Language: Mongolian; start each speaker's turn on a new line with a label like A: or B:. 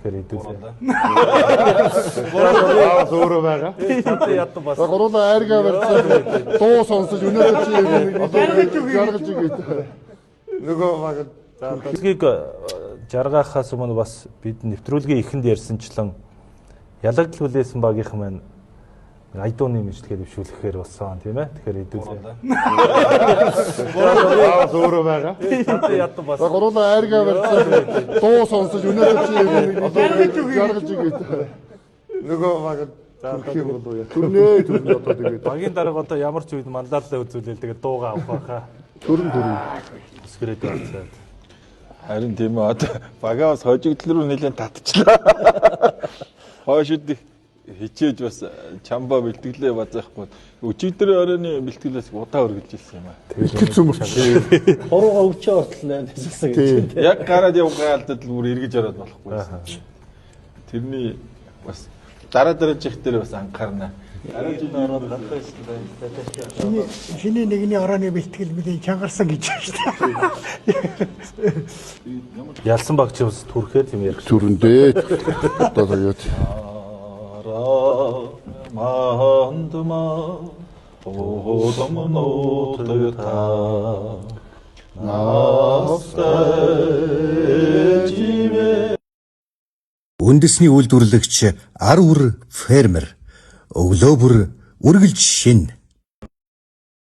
A: тэгэхээр хэдүүлээ.
B: Зөөрөө байгаа.
A: Ядсан бас.
B: Гуруула айргаа барьсан. Дуу сонсож өнөөдөр чи жаргаж өгөөд. Нөгөө баг
A: Төлгийг жаргахаас өмнө бас бид нэвтрүүлгийн эхэнд ярьсанчлан ялагдл хүлээсэн багийнхан маань айдууны мэдлэгээр дэвшүүлэхээр болсон тийм ээ. Тэгэхээр хэдүүлээ.
B: зөөрөө байгаа.
A: Ядсан бас.
B: Гуруула айргаа барьсан. Дуу сонсож өнөөдөр чи жаргаж өгөөд. Нөгөө баг төрнөө одоо тэгээд
A: багийн дарга одоо ямар ч үед мандаллаа үзүүлээл тэгээд дууга авах байхаа.
B: төрн.
A: Өсгөрөөд байна.
C: Харин тийм ээ одоо багаас хожигдл руу нэлээд татчихлаа. Хойшид хичээж бас чамбаа бэлтгэлээ базаахгүй. Өчигдөр оройны бэлтгэлээс удаа өргөж ирсэн юм аа.
B: Бэлтгэл цөмөрч.
D: Хурууга өвчөө ортол 8 хэсэгсэн гэж.
C: Яг гараад явгаа алдаад л бүр эргэж ороод болохгүй. Тэрний бас дараа чих дээр бас анхаарна.
E: Шиний нэгний орооны бэлтгэл мэдээ чангарсан гэж байна шүү дээ.
A: Ялсан баг чи бас түрхээр тийм ярих.
B: Зүрэндээ. Одоо тэгээд
F: үндэсний үйлдвэрлэгч ар үр фермер өглөө бүр үргэлж шин